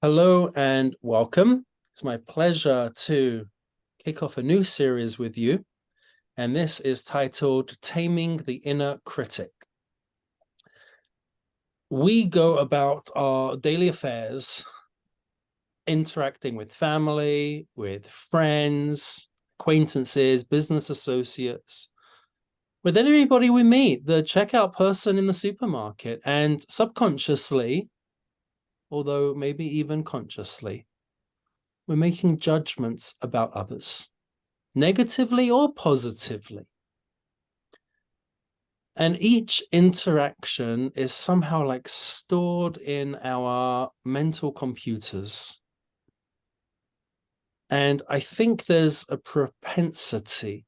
Hello and welcome. It's my pleasure to kick off a new series with you, and this is titled Taming the Inner Critic. We go about our daily affairs, interacting with family, with friends, acquaintances, business associates, with anybody we meet, the checkout person in the supermarket, and subconsciously, although maybe even consciously, we're making judgments about others, negatively or positively. And each interaction is somehow like stored in our mental computers. And I think there's a propensity,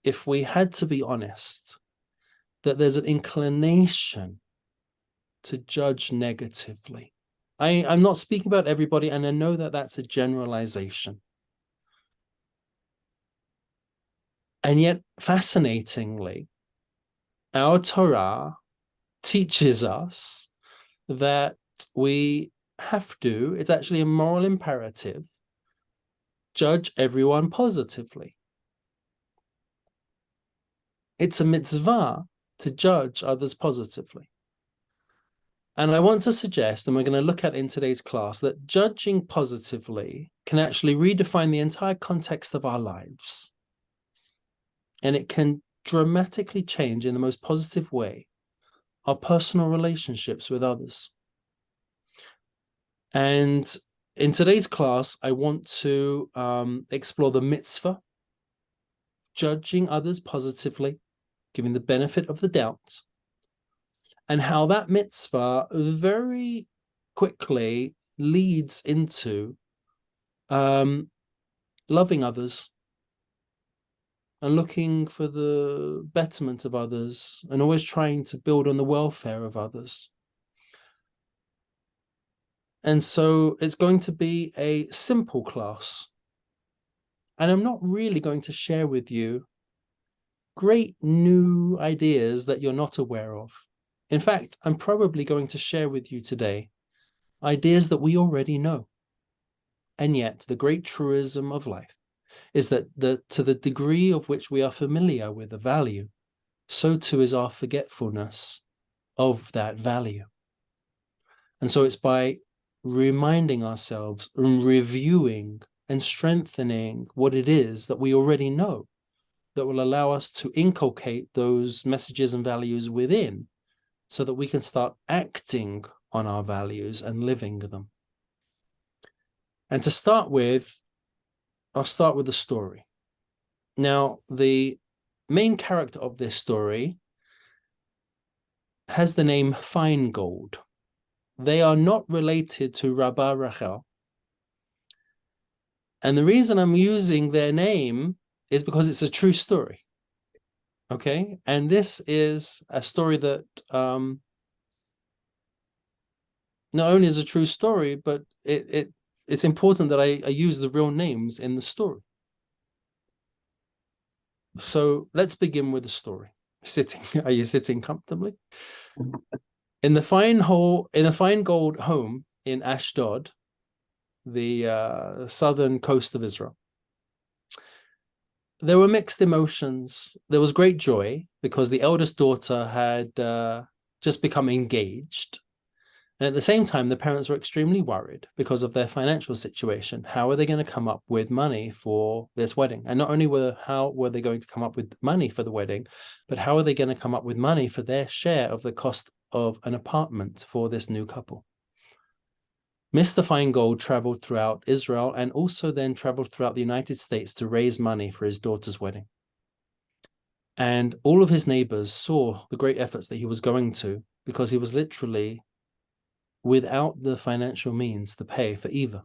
if we had to be honest, that there's an inclination to judge negatively. I'm not speaking about everybody, and I know that that's a generalization. And yet, fascinatingly, our Torah teaches us that we have to, it's actually a moral imperative, judge everyone positively. It's a mitzvah to judge others positively. And I want to suggest, and we're going to look at in today's class, that judging positively can actually redefine the entire context of our lives. And it can dramatically change in the most positive way our personal relationships with others. And in today's class, I want to explore the mitzvah, judging others positively, giving the benefit of the doubt, and how that mitzvah very quickly leads into loving others and looking for the betterment of others and always trying to build on the welfare of others. And so it's going to be a simple class. And I'm not really going to share with you great new ideas that you're not aware of. In fact, I'm probably going to share with you today ideas that we already know. And yet, the great truism of life is that to the degree of which we are familiar with a value, so too is our forgetfulness of that value. And so it's by reminding ourselves and reviewing and strengthening what it is that we already know that will allow us to inculcate those messages and values within so that we can start acting on our values and living them. And to start with, I'll start with a story. Now, the main character of this story has the name Feingold. They are not related to Rabbi Rachel. And the reason I'm using their name is because it's a true story. Okay, and this is a story that not only is a true story, but it's important that I use the real names in the story. So let's begin with the story. Are you sitting comfortably? In the Feingold home in Ashdod, the southern coast of Israel, there were mixed emotions. There was great joy because the eldest daughter had just become engaged. And at the same time, the parents were extremely worried because of their financial situation. How are they going to come up with money for this wedding? And not only how were they going to come up with money for the wedding, but how are they going to come up with money for their share of the cost of an apartment for this new couple? Mr. Feingold traveled throughout Israel and also then traveled throughout the United States to raise money for his daughter's wedding. And all of his neighbors saw the great efforts that he was going to because he was literally without the financial means to pay for either.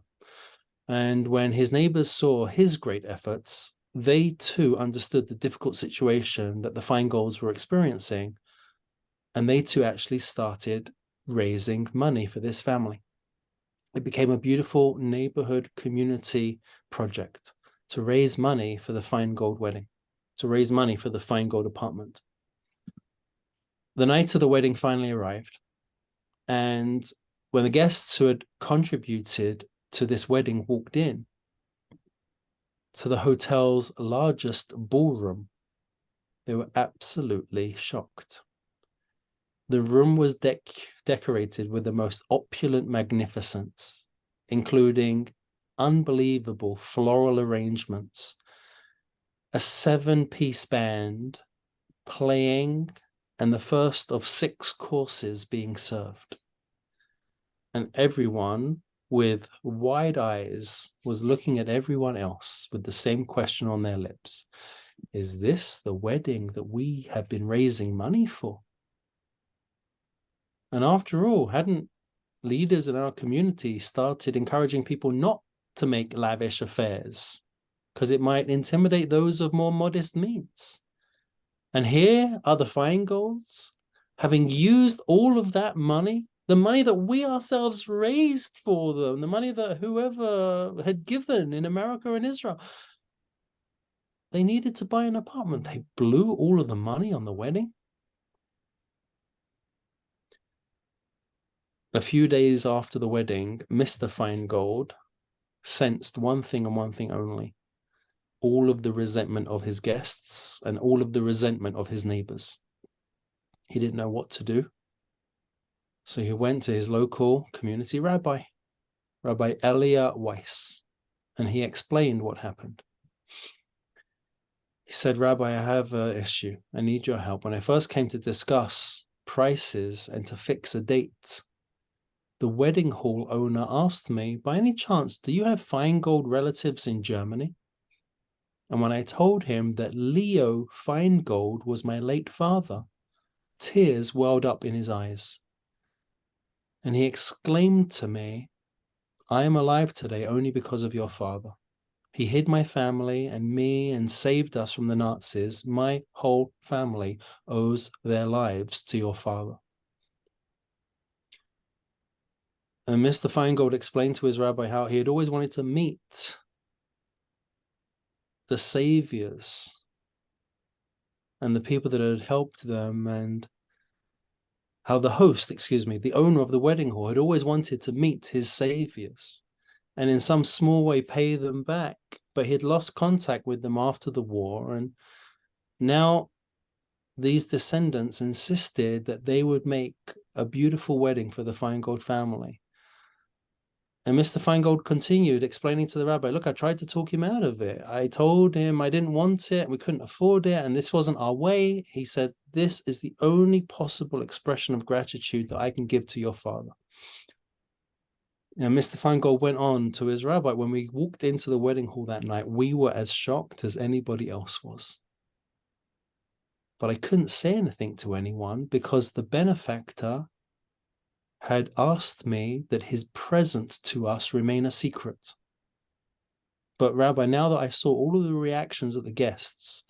And when his neighbors saw his great efforts, they too understood the difficult situation that the Feingolds were experiencing. And they too actually started raising money for this family. It became a beautiful neighborhood community project to raise money for the Feingold wedding, to raise money for the Feingold apartment. The night of the wedding finally arrived, and When the guests who had contributed to this wedding walked in to the hotel's largest ballroom, they were absolutely shocked. The room was decorated with the most opulent magnificence, including unbelievable floral arrangements, a 7-piece band playing, and the first of 6 courses being served. And everyone with wide eyes was looking at everyone else with the same question on their lips. Is this the wedding that we have been raising money for? And after all, hadn't leaders in our community started encouraging people not to make lavish affairs because it might intimidate those of more modest means? And here are the Feingolds, having used all of that money, the money that we ourselves raised for them, the money that whoever had given in America and Israel. They needed to buy an apartment. They blew all of the money on the wedding. A few days after the wedding, Mr. Feingold sensed one thing and one thing only: all of the resentment of his guests and all of the resentment of his neighbors. He didn't know what to do. So he went to his local community rabbi, Rabbi Elia Weiss, and he explained what happened. He said, Rabbi, I have an issue. I need your help. When I first came to discuss prices and to fix a date, the wedding hall owner asked me, by any chance, do you have Feingold relatives in Germany? And when I told him that Leo Feingold was my late father, tears welled up in his eyes. And he exclaimed to me, I am alive today only because of your father. He hid my family and me and saved us from the Nazis. My whole family owes their lives to your father. And Mr. Feingold explained to his rabbi how he had always wanted to meet the saviors and the people that had helped them, and how the host, the owner of the wedding hall, had always wanted to meet his saviors and in some small way pay them back. But he had lost contact with them after the war. And now these descendants insisted that they would make a beautiful wedding for the Feingold family. And Mr. Feingold continued explaining to the rabbi, look, I tried to talk him out of it. I told him I didn't want it, we couldn't afford it, and this wasn't our way. He said, this is the only possible expression of gratitude that I can give to your father. And Mr. Feingold went on to his rabbi, when we walked into the wedding hall that night, we were as shocked as anybody else was. But I couldn't say anything to anyone because the benefactor had asked me that his present to us remain a secret. But Rabbi, now that I saw all of the reactions of the guests,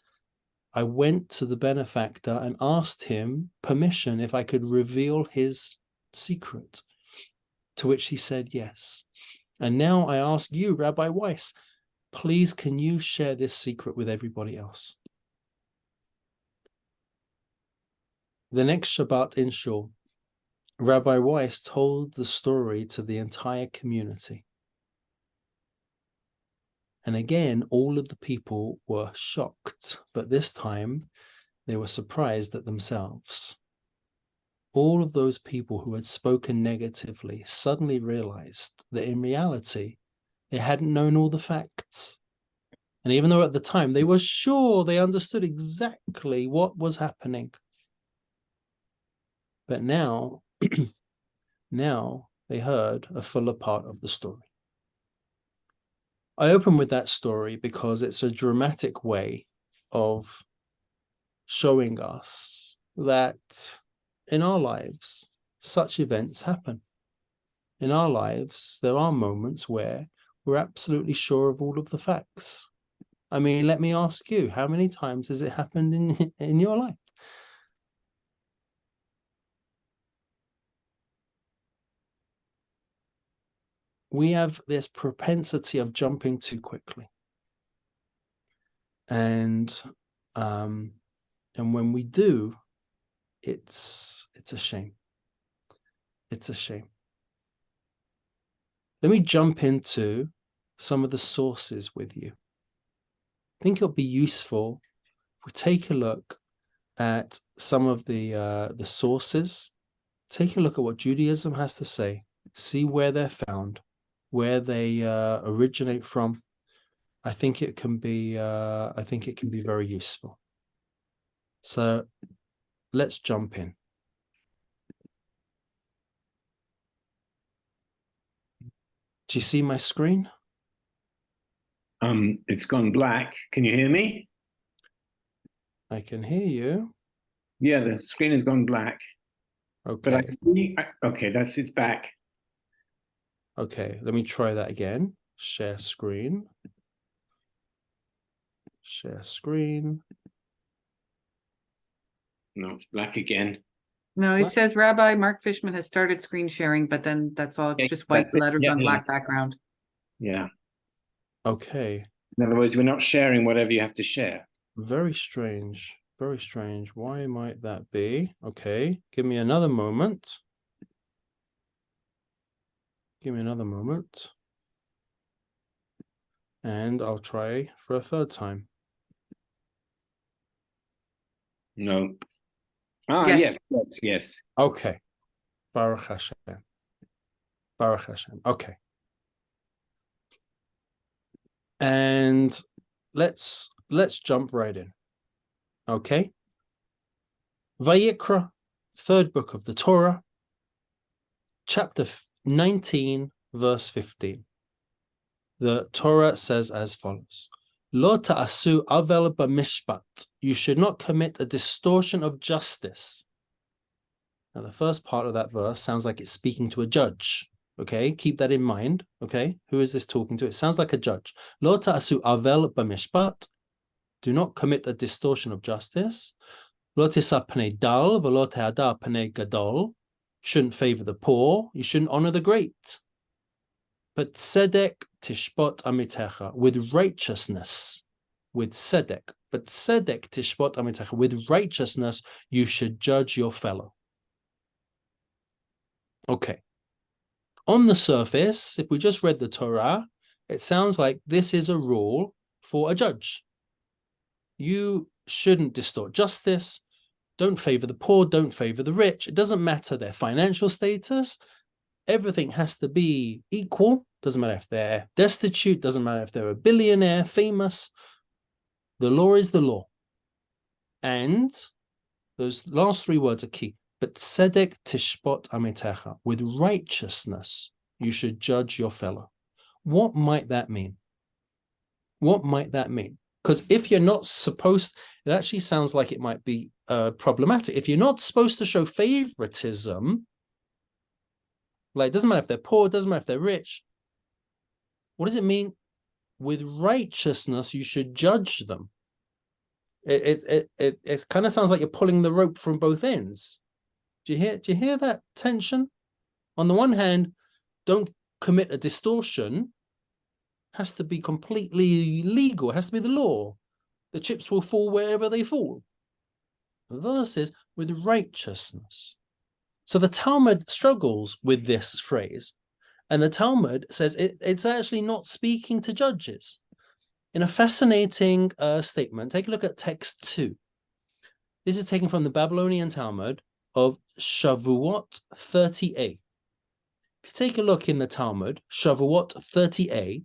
I went to the benefactor and asked him permission if I could reveal his secret, to which he said yes. And now I ask you, Rabbi Weiss, please can you share this secret with everybody else? The next Shabbat in Shul, Rabbi Weiss told the story to the entire community. And again, all of the people were shocked, but this time they were surprised at themselves. All of those people who had spoken negatively suddenly realized that in reality, they hadn't known all the facts. And even though at the time they were sure they understood exactly what was happening, but now now they heard a fuller part of the story. I open with that story because it's a dramatic way of showing us that in our lives, such events happen. In our lives, there are moments where we're absolutely sure of all of the facts. I mean, let me ask you, how many times has it happened in your life? We have this propensity of jumping too quickly. And when we do, it's a shame. It's a shame. let me jump into some of the sources with you. I think it'll be useful if we take a look at some of the sources. Take a look at what Judaism has to say. See where they're found, where they originate from. I think it can be very useful. So let's jump in. Do you see my screen? It's gone black. Can you hear me? I can hear you. Yeah, the screen has gone black. Okay. But I see. Okay, it's back. Okay, let me try that again. Share screen. Share screen. No, it's black again. No, it says Rabbi Mark Fishman has started screen sharing, but then that's all. It's just white letters on black background. Yeah. Okay. In other words, we're not sharing whatever you have to share. Very strange. Very strange. Why might that be? Okay, give me another moment. Give me another moment. And I'll try for a third time. No. Ah, Yes. yes. Okay. Baruch Hashem. Baruch Hashem. Okay. And let's jump right in. Okay. Vayikra, third book of the Torah, chapter 19, verse 15. The Torah says as follows: Lo ta'asu avel b'mishpat. You should not commit a distortion of justice. Now, the first part of that verse sounds like it's speaking to a judge. Okay, keep that in mind. Okay, who is this talking to? It sounds like a judge. Lo ta'asu avel b'mishpat. Do not commit a distortion of justice. Lo tisa pnei dal v'lo te'ada pnei gadol. Shouldn't favor the poor. You shouldn't honor the great. But tzedek tishpot amitecha, with righteousness, with tzedek. But tzedek tishpot amitecha, with righteousness, you should judge your fellow. Okay. On the surface, if we just read the Torah, it sounds like this is a rule for a judge. You shouldn't distort justice. Don't favor the poor. Don't favor the rich. It doesn't matter their financial status. Everything has to be equal. Doesn't matter if they're destitute. Doesn't matter if they're a billionaire, famous. The law is the law. And those last three words are key. But tzedek tishpot amitecha. With righteousness, you should judge your fellow. What might that mean? What might that mean? Because if you're not supposed, it actually sounds like it might be problematic. If you're not supposed to show favoritism, like, it doesn't matter if they're poor, it doesn't matter if they're rich. What does it mean? With righteousness, you should judge them. It kind of sounds like you're pulling the rope from both ends. Do you hear that tension? On the one hand, don't commit a distortion. Has to be completely legal. It has to be the law. The chips will fall wherever they fall. The verse is with righteousness. So the Talmud struggles with this phrase. And the Talmud says it's actually not speaking to judges. In a fascinating statement, take a look at text 2. This is taken from the Babylonian Talmud of Shavuot 30a. If you take a look in the Talmud, Shavuot 30a,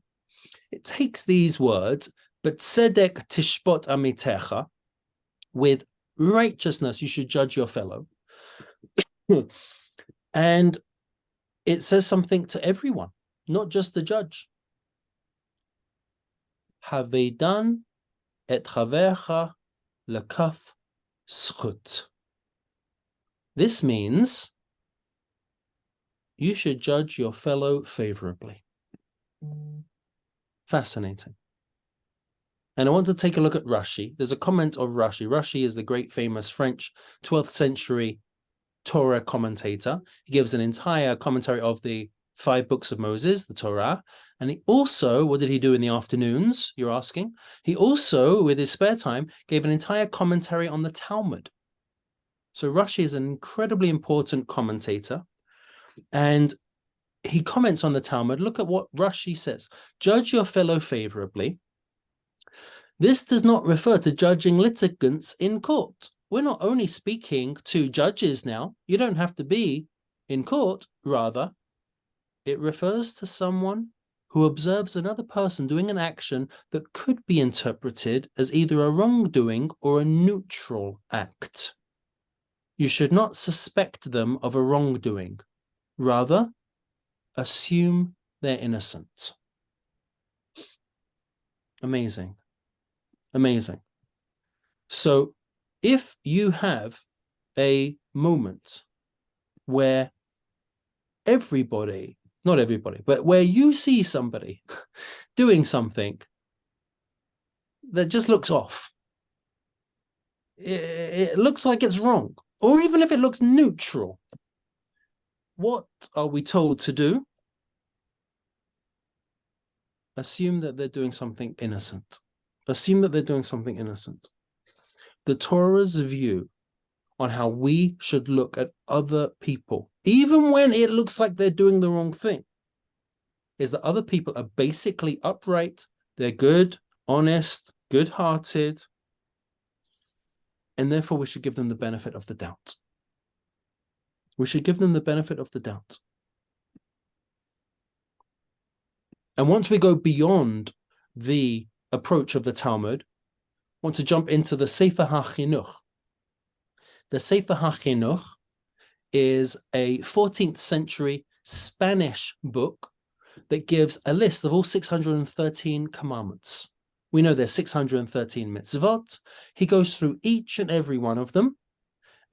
it takes these words, but tzedek tishpot amitecha, with righteousness you should judge your fellow. And it says something to everyone, not just the judge. Havedan et chavercha lekaf zchut. This means you should judge your fellow favorably. Fascinating. And I want to take a look at Rashi. There's a comment of Rashi. Rashi is the great famous French 12th century Torah commentator. He gives an entire commentary of the 5 books of Moses, the Torah. And he also, what did he do in the afternoons, you're asking? He also, with his spare time, gave an entire commentary on the Talmud. So Rashi is an incredibly important commentator. And he comments on the Talmud. Look at what Rashi says. Judge your fellow favorably. This does not refer to judging litigants in court. We're not only speaking to judges now. You don't have to be in court. Rather, it refers to someone who observes another person doing an action that could be interpreted as either a wrongdoing or a neutral act. You should not suspect them of a wrongdoing. Rather, assume they're innocent. Amazing. Amazing. So if you have a moment where everybody, not everybody, but where you see somebody doing something that just looks off, it looks like it's wrong, or even if it looks neutral, what are we told to do? Assume that they're doing something innocent. Assume that they're doing something innocent. The Torah's view on how we should look at other people, even when it looks like they're doing the wrong thing, is that other people are basically upright, they're good, honest, good-hearted, and therefore we should give them the benefit of the doubt. We should give them the benefit of the doubt. And once we go beyond the approach of the Talmud, I want to jump into the Sefer HaChinuch. The Sefer HaChinuch is a 14th century Spanish book that gives a list of all 613 commandments. We know there's 613 mitzvot. He goes through each and every one of them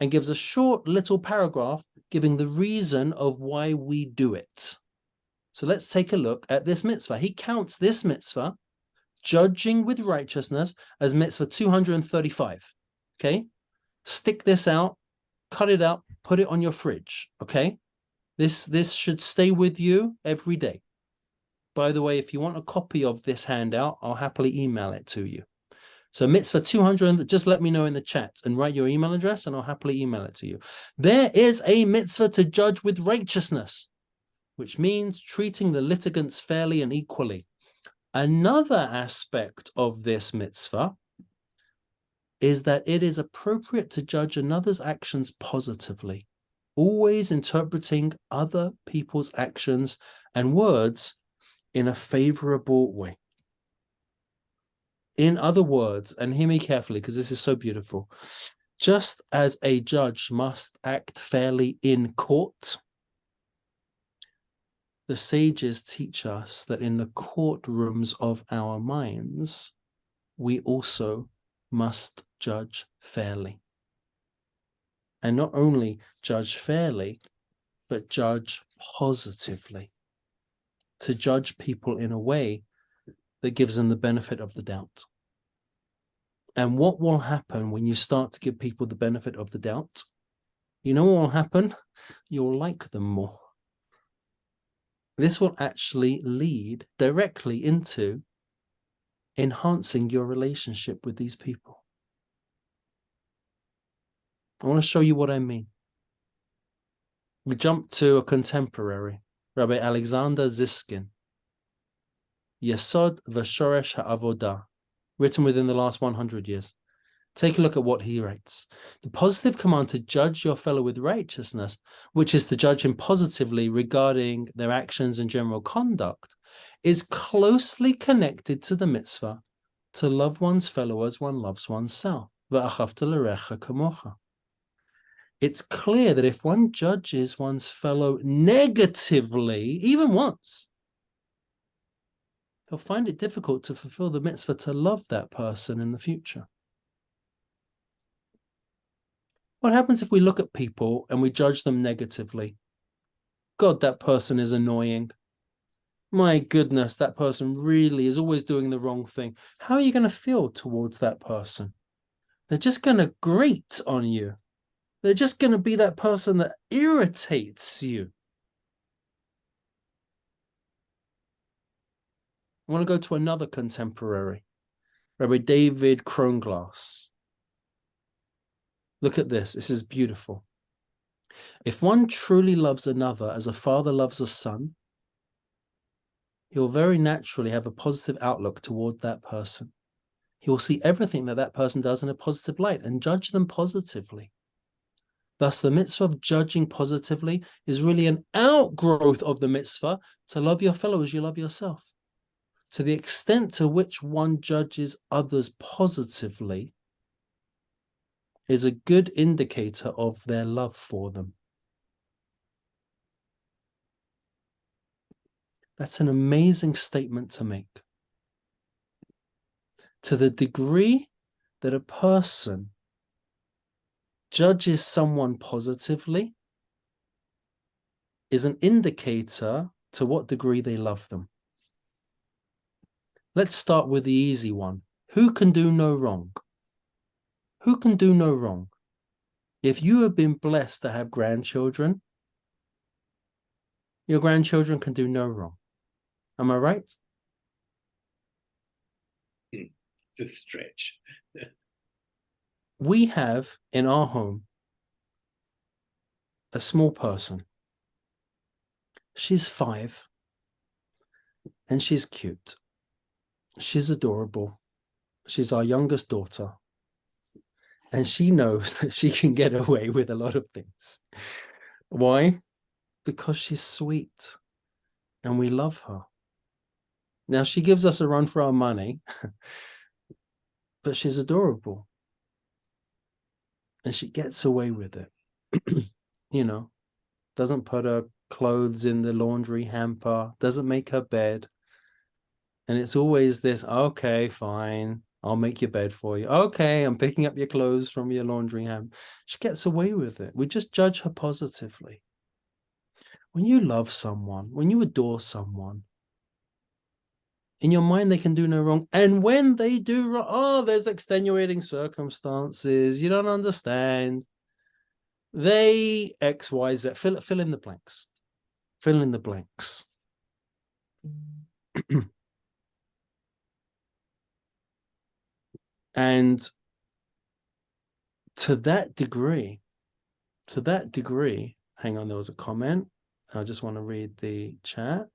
and gives a short little paragraph giving the reason of why we do it. So let's take a look at this mitzvah. He counts this mitzvah, judging with righteousness, as mitzvah 235. Okay? Stick this out, cut it out, put it on your fridge. Okay? This should stay with you every day. By the way, if you want a copy of this handout, I'll happily email it to you. So mitzvah 200, just let me know in the chat and write your email address and I'll happily email it to you. There is a mitzvah to judge with righteousness, which means treating the litigants fairly and equally. Another aspect of this mitzvah is that it is appropriate to judge another's actions positively, always interpreting other people's actions and words in a favorable way. In other words, and hear me carefully because this is so beautiful, just as a judge must act fairly in court, the sages teach us that in the courtrooms of our minds, we also must judge fairly. And not only judge fairly, but judge positively. To judge people in a way that gives them the benefit of the doubt. And what will happen when you start to give people the benefit of the doubt? You know what will happen? You'll like them more. This will actually lead directly into enhancing your relationship with these people. I want to show you what I mean. We jump to a contemporary, Rabbi Alexander Ziskin, Yesod v'Shoresh ha'avodah, written within the last 100 years. Take a look at what he writes. The positive command to judge your fellow with righteousness, which is to judge him positively regarding their actions and general conduct, is closely connected to the mitzvah to love one's fellow as one loves oneself. V'achavta l'recha kamocha. It's clear that if one judges one's fellow negatively, even once, he'll find it difficult to fulfill the mitzvah to love that person in the future. What happens if we look at people and we judge them negatively? God, that person is annoying. My goodness, that person really is always doing the wrong thing. How are you going to feel towards that person? They're just going to grate on you. They're just going to be that person that irritates you. I want to go to another contemporary, Rabbi David Kronglass. Look at this. This is beautiful. If one truly loves another as a father loves a son, he'll very naturally have a positive outlook toward that person. He will see everything that that person does in a positive light and judge them positively. Thus, the mitzvah of judging positively is really an outgrowth of the mitzvah to love your fellow as you love yourself. To the extent to which one judges others positively is a good indicator of their love for them. That's an amazing statement to make. To the degree that a person judges someone positively is an indicator to what degree they love them. Let's start with the easy one. Who can do no wrong? Who can do no wrong? If you have been blessed to have grandchildren, your grandchildren can do no wrong. Am I right? It's a stretch. We have in our home a small person. She's 5 and she's cute. She's adorable. She's our youngest daughter. And she knows that she can get away with a lot of things. Why? Because she's sweet and we love her. Now, she gives us a run for our money, but she's adorable. And she gets away with it. You know, doesn't put her clothes in the laundry hamper, doesn't make her bed. And it's always this, okay, fine, I'll make your bed for you. Okay, I'm picking up your clothes from your laundry hamper. She gets away with it. We just judge her positively. When you love someone, when you adore someone, in your mind, they can do no wrong. And when they do wrong, oh, there's extenuating circumstances. You don't understand. They X, Y, Z. Fill in the blanks. Fill in the blanks. And to that degree, hang on, there was a comment. I just want to read the chat.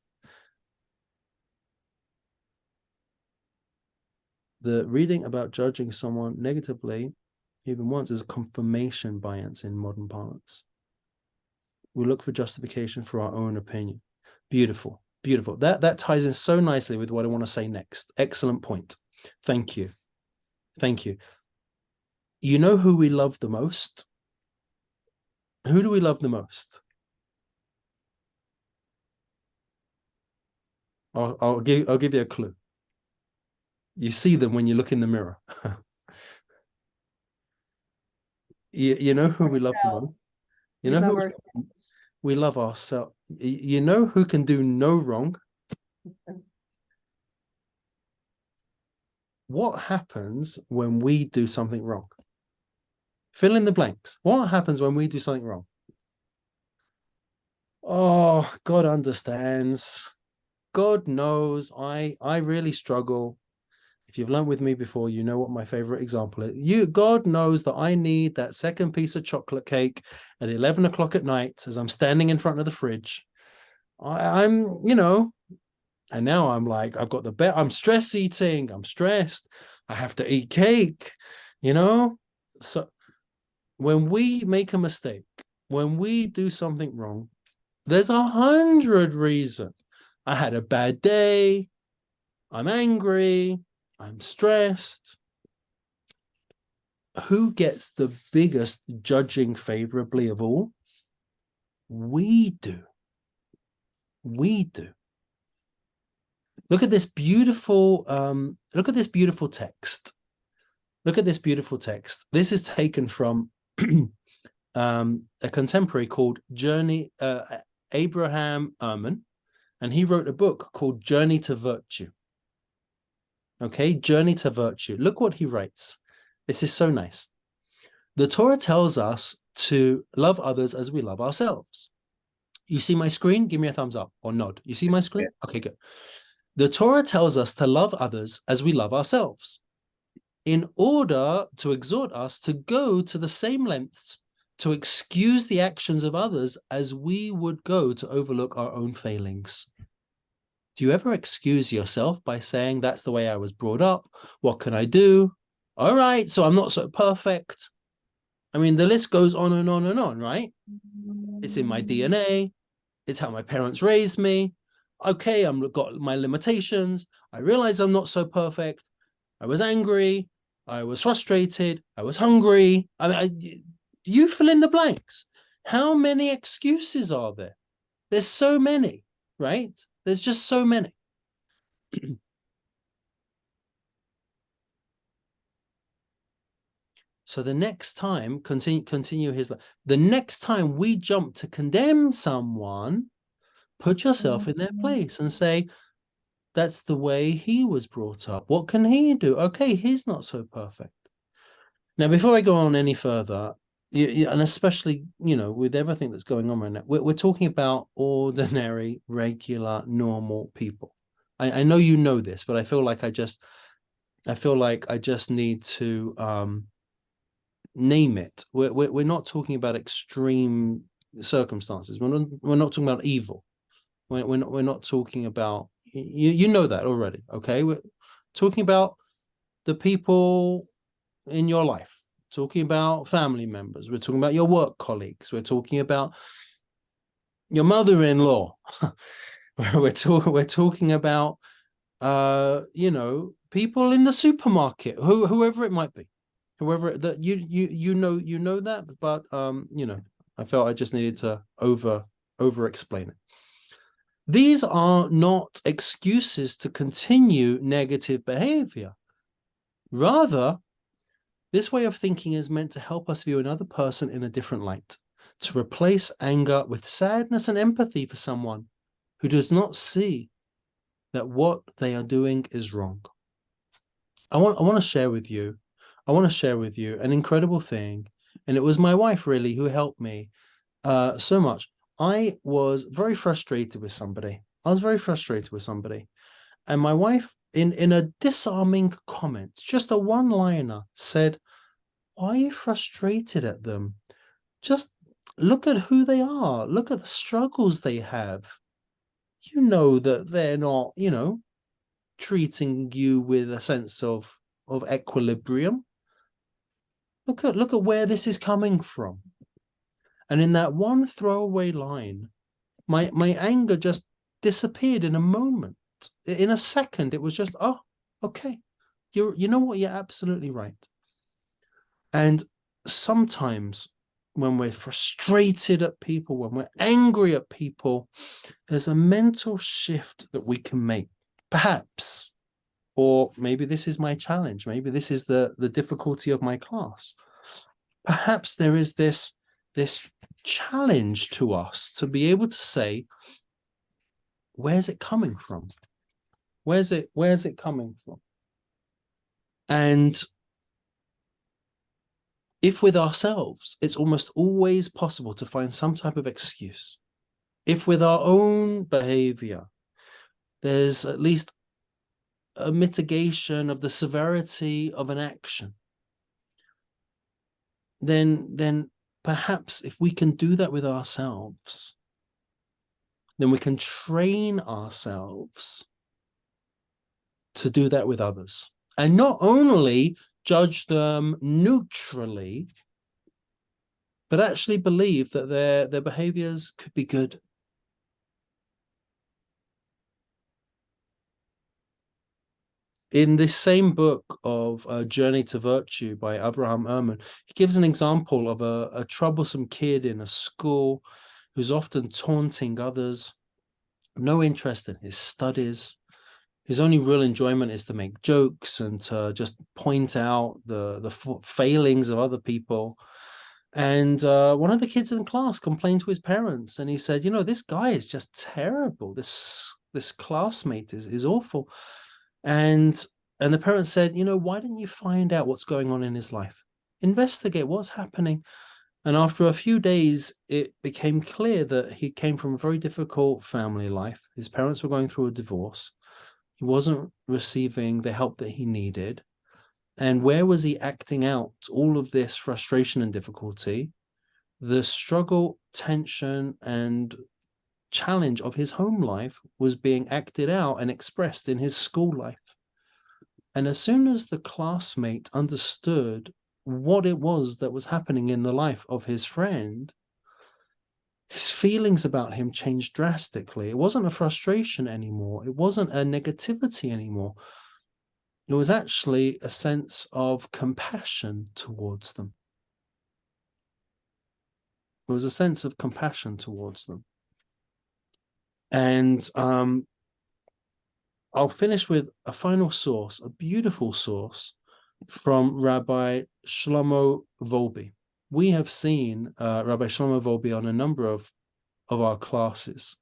The reading about judging someone negatively even once is a confirmation bias in modern parlance. We look for justification for our own opinion. Beautiful, beautiful. That ties in so nicely with what I want to say next. Excellent point. Thank you. Thank you. You know who we love the most? Who do we love the most? I'll give you a clue. You see them when you look in the mirror. you know who we love the most? You know who we love ourselves. You know who can do no wrong? What happens when we do something wrong? Fill in the blanks. What happens when we do something wrong? Oh, God understands. God knows. I really struggle. If you've learned with me before, you know what my favorite example is. God knows that I need that second piece of chocolate cake at 11 o'clock at night as I'm standing in front of the fridge. I'm, and now I'm like, I've got the bet. I'm stress eating. I'm stressed. I have to eat cake, So when we make a mistake, when we do something wrong, there's 100 reasons. I had a bad day. I'm angry. I'm stressed. Who gets the biggest judging favorably of all? We do. We do. Look at this beautiful text. Look at this beautiful text. This is taken from a contemporary called Abraham Ehrman, and he wrote a book called Journey to Virtue. Okay, Journey to Virtue. Look what he writes. This is so nice. The Torah tells us to love others as we love ourselves. You see my screen? Give me a thumbs up or nod. You see my screen? Yeah. Okay, good. The Torah tells us to love others as we love ourselves, in order to exhort us to go to the same lengths to excuse the actions of others as we would go to overlook our own failings. Do you ever excuse yourself by saying, that's the way I was brought up? What can I do? All right, so I'm not so perfect. I mean, the list goes on and on and on, right? It's in my DNA. It's how my parents raised me. Okay, I've got my limitations. I realize I'm not so perfect. I was angry. I was frustrated. I was hungry. You fill in the blanks. How many excuses are there? There's so many, right? There's just so many. So the next time, continue his life. The next time we jump to condemn someone, put yourself in their place and say, that's the way he was brought up. What can he do? Okay, he's not so perfect. Now, before I go on any further, and especially, with everything that's going on right now, we're talking about ordinary, regular, normal people. I know you know this, but I feel like I just need to name it. We're not talking about extreme circumstances. We're not talking about evil. We're not talking about, you know that already, okay? We're talking about the people in your life, talking about family members. We're talking about your work colleagues. We're talking about your mother-in-law. we're talking about people in the supermarket, whoever it might be, whoever that you know that, but I felt I just needed to over explain it. These are not excuses to continue negative behavior. Rather, this way of thinking is meant to help us view another person in a different light, to replace anger with sadness and empathy for someone who does not see that what they are doing is wrong. I want to share with you an incredible thing, and it was my wife really who helped me so much. I was very frustrated with somebody. And my wife, in a disarming comment, just a one-liner, said, "Why are you frustrated at them? Just look at who they are. Look at the struggles they have. You know that they're not, treating you with a sense of equilibrium. Look at where this is coming from." And in that one throwaway line, my anger just disappeared in a moment. In a second, it was just, oh, okay. You know what? You're absolutely right. And sometimes when we're frustrated at people, when we're angry at people, there's a mental shift that we can make, perhaps. Or maybe this is my challenge. Maybe this is the difficulty of my class. Perhaps there is this challenge to us to be able to say, where's it coming from? Where's it coming from? And if with ourselves, it's almost always possible to find some type of excuse. If with our own behavior, there's at least a mitigation of the severity of an action, then perhaps if we can do that with ourselves, then we can train ourselves to do that with others. And not only judge them neutrally, but actually believe that their behaviors could be good. In this same book of Journey to Virtue by Avraham Ehrman, he gives an example of a troublesome kid in a school who's often taunting others, no interest in his studies. His only real enjoyment is to make jokes and to just point out the failings of other people. And one of the kids in class complained to his parents, and he said, this guy is just terrible. This classmate is awful. And the parents said, why didn't you find out what's going on in his life? Investigate what's happening. And after a few days, it became clear that he came from a very difficult family life. His parents were going through a divorce. He wasn't receiving the help that he needed. And where was he acting out all of this frustration and difficulty? The struggle, tension, and challenge of his home life was being acted out and expressed in his school life. And as soon as the classmate understood what it was that was happening in the life of his friend, his feelings about him changed drastically. It wasn't a frustration anymore. It wasn't a negativity anymore. It was actually a sense of compassion towards them. It was a sense of compassion towards them. And I'll finish with a final source, a beautiful source from Rabbi Shlomo Volbe. We have seen Rabbi Shlomo Volbe on a number of our classes.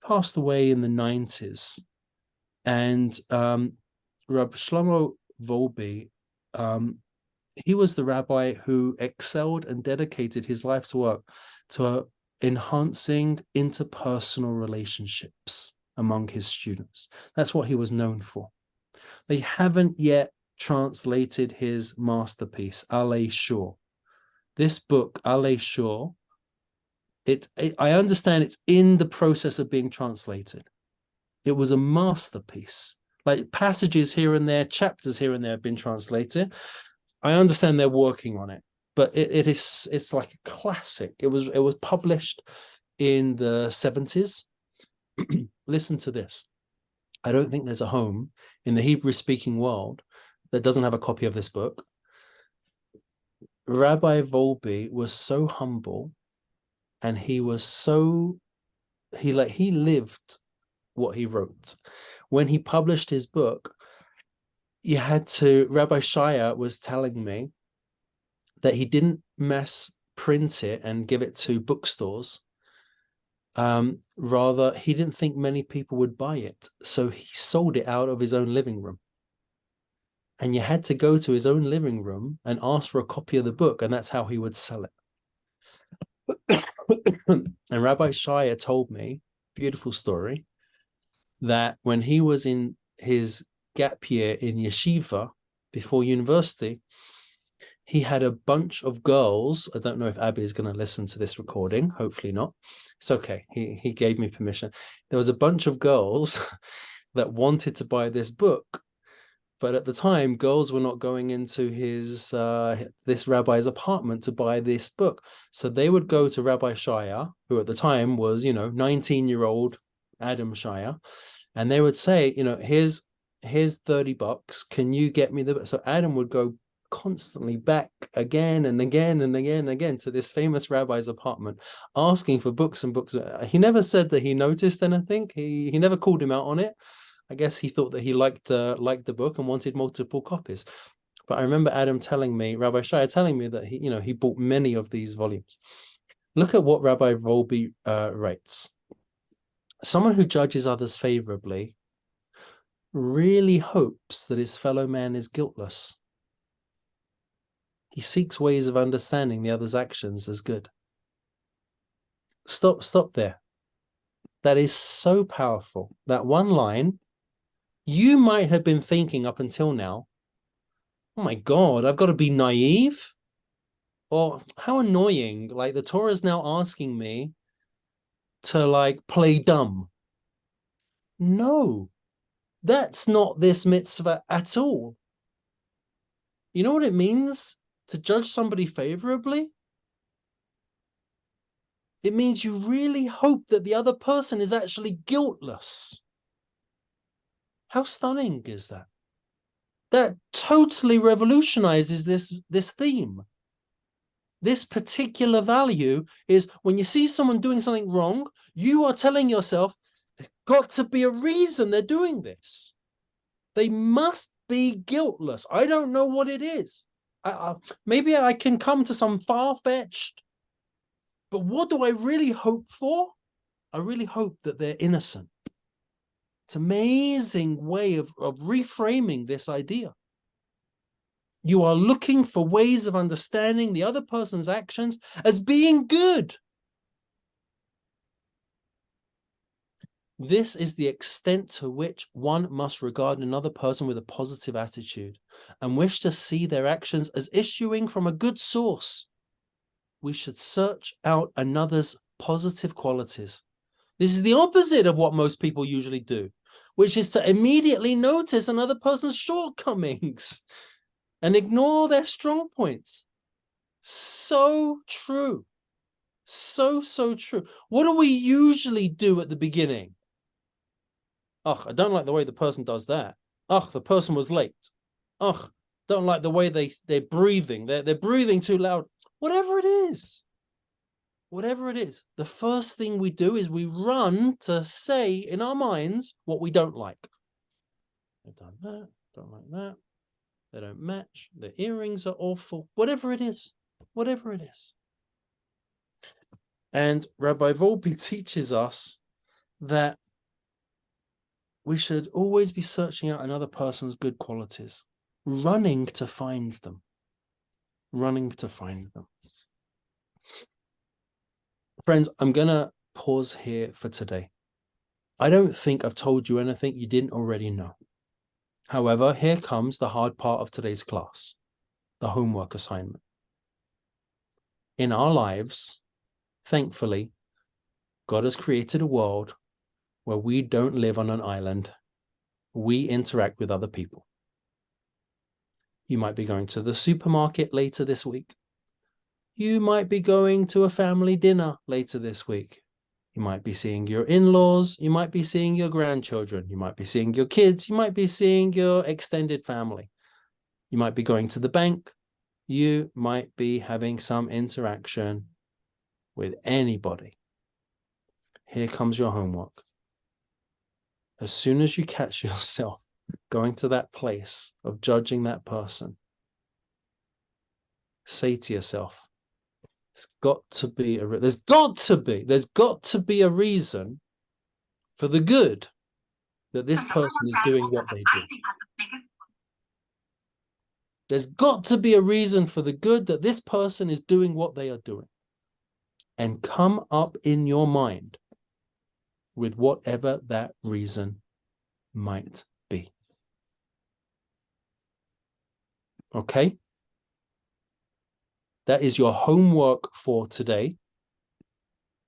Passed away in the 90s. And Rabbi Shlomo Volbe, he was the rabbi who excelled and dedicated his life's work to enhancing interpersonal relationships among his students. That's what he was known for. They haven't yet translated his masterpiece, Alei Shur. This book, Alei Shur, I understand it's in the process of being translated. It was a masterpiece. Like passages here and there, chapters here and there have been translated. I understand they're working on it, but it's like a classic. It was published in the 70s. Listen to this. I don't think there's a home in the Hebrew-speaking world that doesn't have a copy of this book. Rabbi Volbe was so humble, and he lived what he wrote. When he published his book, Rabbi Shaya was telling me that he didn't mass print it and give it to bookstores. Rather, he didn't think many people would buy it. So he sold it out of his own living room. And you had to go to his own living room and ask for a copy of the book, and that's how he would sell it. And Rabbi Shaya told me, beautiful story, that when he was in his gap year in yeshiva before university, he had a bunch of girls. I don't know if Abby is going to listen to this recording. Hopefully not. It's okay. He gave me permission. There was a bunch of girls that wanted to buy this book, but at the time, girls were not going into this rabbi's apartment to buy this book. So they would go to Rabbi Shaya, who at the time was, 19-year-old Adam Shaya, and they would say, here's $30. Can you get me the book? So Adam would go constantly back again and again and again and again to this famous rabbi's apartment, asking for books and books. He never said that he noticed anything. He never called him out on it. I guess he thought that he liked the book and wanted multiple copies. But I remember Adam telling me, Rabbi Shaya telling me that he bought many of these volumes. Look at what Rabbi Volbe writes. Someone who judges others favorably really hopes that his fellow man is guiltless. He seeks ways of understanding the other's actions as good. Stop there. That is so powerful. That one line, you might have been thinking up until now, oh my God, I've got to be naive? Or how annoying, like the Torah is now asking me to play dumb. No, that's not this mitzvah at all. You know what it means to judge somebody favorably? It means you really hope that the other person is actually guiltless. How stunning is that? That totally revolutionizes this theme. This particular value is when you see someone doing something wrong, you are telling yourself, there's got to be a reason they're doing this. They must be guiltless. I don't know what it is. Maybe I can come to some far-fetched, but what do I really hope for? I really hope that they're innocent. It's an amazing way of reframing this idea. You are looking for ways of understanding the other person's actions as being good. This is the extent to which one must regard another person with a positive attitude and wish to see their actions as issuing from a good source. We should search out another's positive qualities This is the opposite of what most people usually do, which is to immediately notice another person's shortcomings and ignore their strong points. So true. So true. What do we usually do at the beginning? Ugh, I don't like the way the person does that. Ugh, the person was late. Ugh, don't like the way they're breathing. They're breathing too loud. Whatever it is. Whatever it is, the first thing we do is we run to say in our minds what we don't like. They've done that, don't like that. They don't match. The earrings are awful. Whatever it is. Whatever it is. And Rabbi Volpe teaches us that we should always be searching out another person's good qualities, running to find them. Running to find them. Friends, I'm going to pause here for today. I don't think I've told you anything you didn't already know. However, here comes the hard part of today's class, the homework assignment. In our lives, thankfully, God has created a world where we don't live on an island. We interact with other people. You might be going to the supermarket later this week. You might be going to a family dinner later this week. You might be seeing your in-laws. You might be seeing your grandchildren. You might be seeing your kids. You might be seeing your extended family. You might be going to the bank. You might be having some interaction with anybody. Here comes your homework. As soon as you catch yourself going to that place of judging that person, say to yourself, there's got to be a reason for the good that this person is doing what they do. There's got to be a reason for the good that this person is doing what they are doing. And come up in your mind with whatever that reason might be. Okay? That is your homework for today.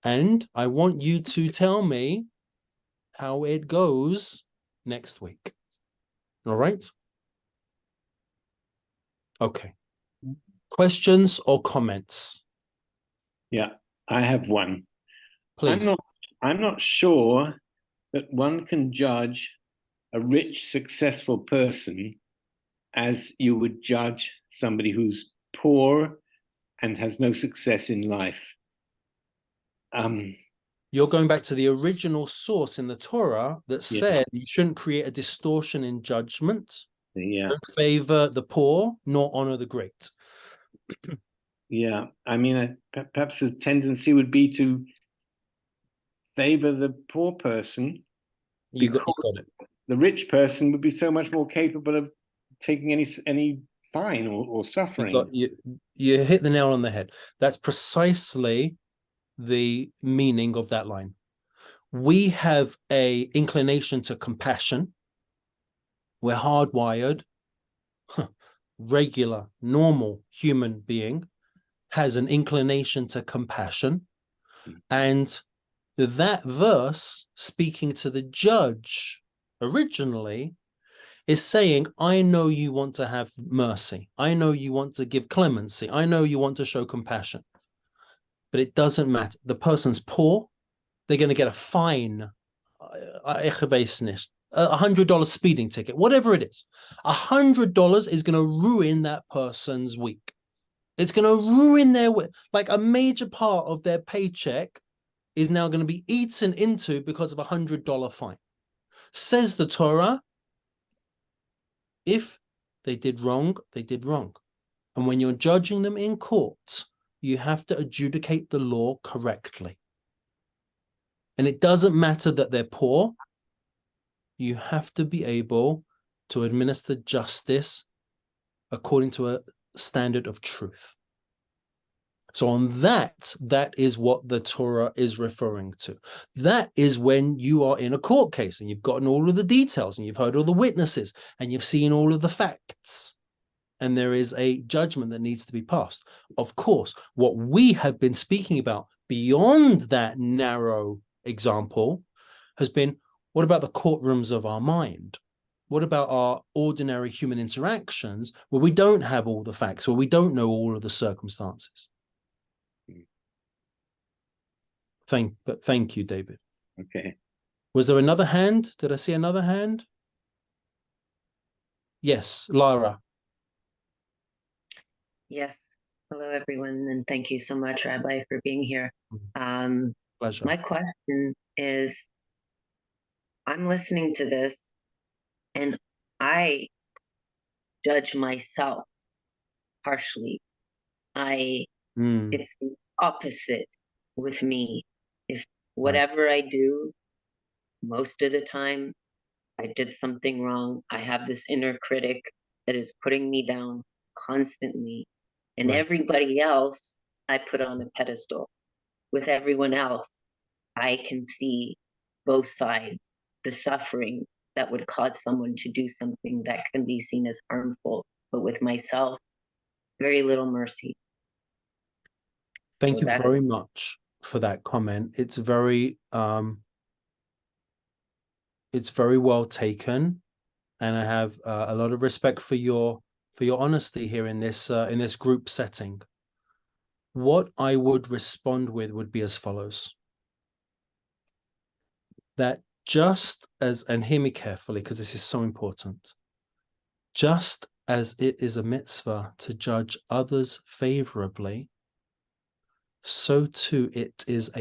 And I want you to tell me how it goes next week. All right? Okay. Questions or comments? Yeah, I have one. Please. I'm not sure that one can judge a rich, successful person as you would judge somebody who's poor and has no success in life. You're going back to the original source in the Torah that said you shouldn't create a distortion in judgment. Yeah. Don't favor the poor, nor honor the great. Yeah. I mean, perhaps the tendency would be to favor the poor person. You got it. The rich person would be so much more capable of taking any fine or suffering. You hit the nail on the head. That's precisely the meaning of that line. We have a inclination to compassion. We're hardwired. Regular, normal human being has an inclination to compassion. And that verse, speaking to the judge originally, is saying, I know you want to have mercy. I know you want to give clemency. I know you want to show compassion. But it doesn't matter. The person's poor. They're going to get a fine, $100 speeding ticket, whatever it is. $100 is going to ruin that person's week. It's going to ruin their week. Like a major part of their paycheck is now going to be eaten into because of $100 fine. Says the Torah, if they did wrong, they did wrong. And when you're judging them in court, you have to adjudicate the law correctly. And it doesn't matter that they're poor. You have to be able to administer justice according to a standard of truth. So on that is what the Torah is referring to. That is when you are in a court case and you've gotten all of the details and you've heard all the witnesses and you've seen all of the facts. And there is a judgment that needs to be passed. Of course, what we have been speaking about beyond that narrow example has been, what about the courtrooms of our mind? What about our ordinary human interactions where we don't have all the facts, where we don't know all of the circumstances? Thank you, David. Okay. Was there another hand? Did I see another hand? Yes, Lara. Yes. Hello, everyone, and thank you so much, Rabbi, for being here. Pleasure. My question is, I'm listening to this, and I judge myself harshly. It's the opposite with me. If whatever I do, most of the time, I did something wrong. I have this inner critic that is putting me down constantly. And everybody else, I put on a pedestal. With everyone else, I can see both sides, the suffering that would cause someone to do something that can be seen as harmful. But with myself, very little mercy. Thank you very much for that comment. It's very well taken, and I have a lot of respect for your honesty here in this group setting. What I would respond with would be as follows: that just as, and hear me carefully because this is so important, just as it is a mitzvah to judge others favorably, so too it is a